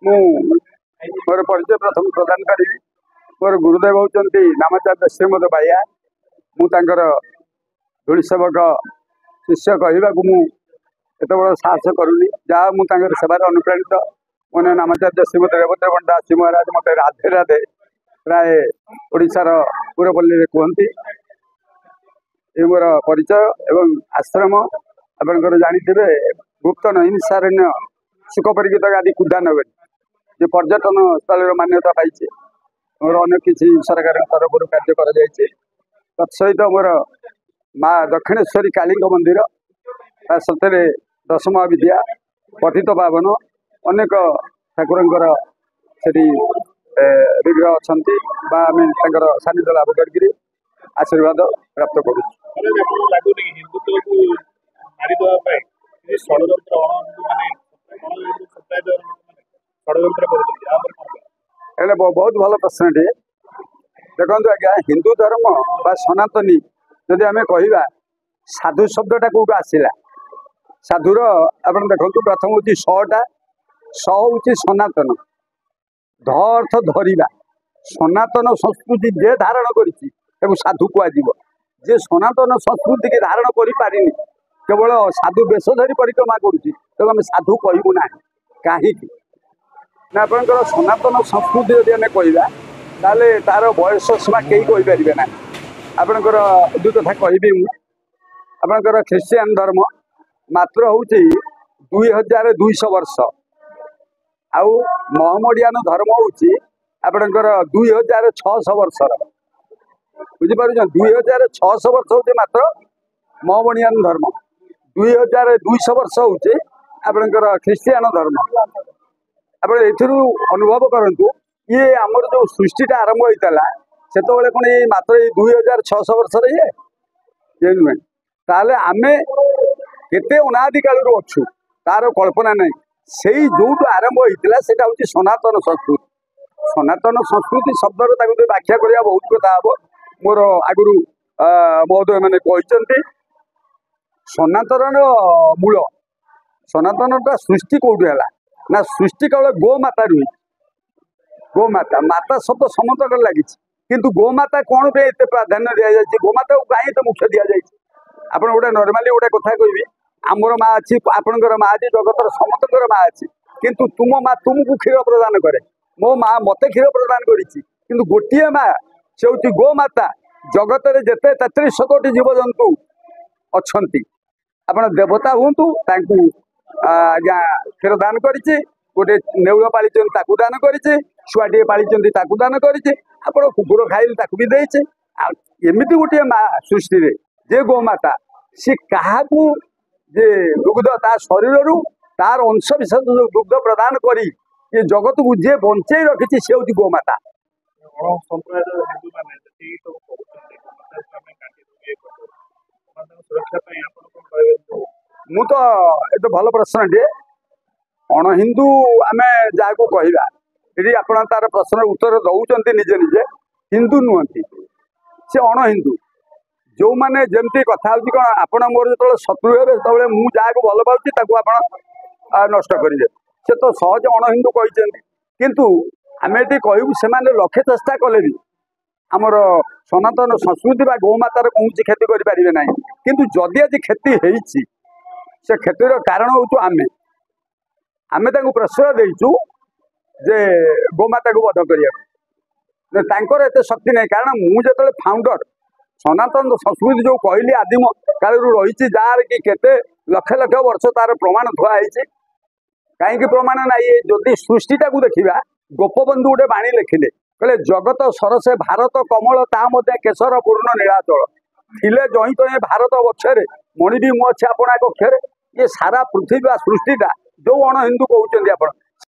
मु मोर परिचय प्रथम प्रदान करी। मोर गुरुदेव होती नामाचार्य श्रीमद बाया। मुझर धूली सेवक शिष्य कहवा को मुत बड़ साहस करूनी जहाँ मुझे सेवार अनुप्राणित। मैंने नामाचार्य श्रीमद रेवती दास जी महाराज मत राधे राधे प्राय ओडार पूरपल्ली कहती। ये मोर परिचय एवं आश्रम आपंकर जानते गुप्त नहिंसारण्य सुख परिगीत आदि कुदा नगर जो पर्यटन स्थल मान्यता पाई मोर अनेक किसी सरकार तरफ कार्य कर तत्सहित मोर माँ दक्षिणेश्वरी काली मंदिर सतरे दशम विद्या पतित पावन अनेक ठाकुर से विग्रह अच्छा सानिध्य लाभ कर आशीर्वाद प्राप्त करूँ। बहुत भल प्रश्न टे देखो आज्ञा हिंदू धर्म बा सनातनी जदि आम कह साधु शब्दटा कौटू आसला साधुर आप देखो प्रथम हूँ सटा स हूँ सनातन ध अर्थ धरिबा सनातन संस्कृति जे धारण कर साधु कह जे सनातन संस्कृति की धारण कर केवल साधु बेश धरी परिक्रमा करें साधु कहबू ना कहीं ना आपंकर सनातन संस्कृति जब आम कहला तार बयस सीमा कहीं कहींपारे ना। आपंकर दु कथा कहबी आपंकर ख्रीस्टियान धर्म मात्र हूँ 2200 वर्ष आउ महमडियान धर्म हूँ आपंकर 2600 वर्षर बुझीपार 2600 वर्ष हूँ मात्र महमडियान धर्म 2200 वर्ष हूँ आपंकर ख्रीस्टियान धर्म। आप अनुभव करूँ ये आमर जो सृष्टिटा आरंभ होता से कौन ये मात्र 2600 वर्ष ये नुहे ताले आमे केते अनादि काल अच्छु तार कल्पना नहीं से जो आरंभ होता है हूँ सनातन संस्कृति। सनातन संस्कृति शब्दर व्याख्या करवा बहुत कथा हम मोर आगुरी महोदय मैंने कहते सनातन मूल सनातनटा सृष्टि कौटू है ना सृष्टि केवल गोमाता रुहे गोमाता माता शब्द समस्त लगी किंतु गोमाता कौन पे एत प्राधान्य दि जाए गोमाता को कहीं तो मुख्य दि जाए। आप गोटे नर्माली गोटे कथा कहबी आमर माँ अच्छी आपणकर माँ अच्छी जगतर समस्त माँ अच्छी किंतु तुम माँ तुमको क्षीर प्रदान करे मो माँ मत क्षीर प्रदान करी गोटे माँ से हूँ गोमाता जगत में जिते 33 कोटी जीवजंतु अच्छा आप देवता हूँ आज्ञा क्षीर दान करी गोटे नेउल पाली दान करी छुआटे पाली दान करी आप कुकुर खाइल भी देचे एमती गोटे माँ सृष्टि जे गोमाता सी क्या जे दुग्ध ता शरीर तार अंश विशेष दुग्ध प्रदान करी ये जगत को जे बंचे रखी से हूँ गोमाता। मु तो ये भल प्रश्न टे अण हिंदू आम जहाँ को कहवा ये आप तार प्रश्न उत्तर दौरान निजे निजे हिंदू नुहति से अण हिंदू जो मैंने जमती कथा हूँ कौन आपण मोर जो शत्रु हे जो मुझे भल पाँच नष्ट करेंगे से तो सहज अण हिंदू कहते किंतु आम ये कहूँ से लक्ष्य चेष्टा कले भी आमर सनातन संस्कृति बा गोमातार कौन क्षति करें ना किंतु जदि आज क्षति होती से क्षतिर कारण हूँ आमे आमे प्रश्रय देचु जे गोमाता को वध कर एत शक्ति नहीं कारण मुझे फाउंडर सनातन संस्कृति जो कहली आदिम काल रही जार कि केते लक्ष लक्ष वर्ष तार प्रमाण थुआई कहीं प्रमाण ना ये जदि सृष्टिटा को देखा गोपबंधु गोटे बाणी लिखिले कहले जगत सरसे भारत कमल ता केशर पूर्ण नीलाचल थिले जही तो ये भारत वक्षरे मणि भी मु अच्छे आपण कक्षर ये सारा पृथ्वी सृष्टिटा जो अण हिंदू कहते आप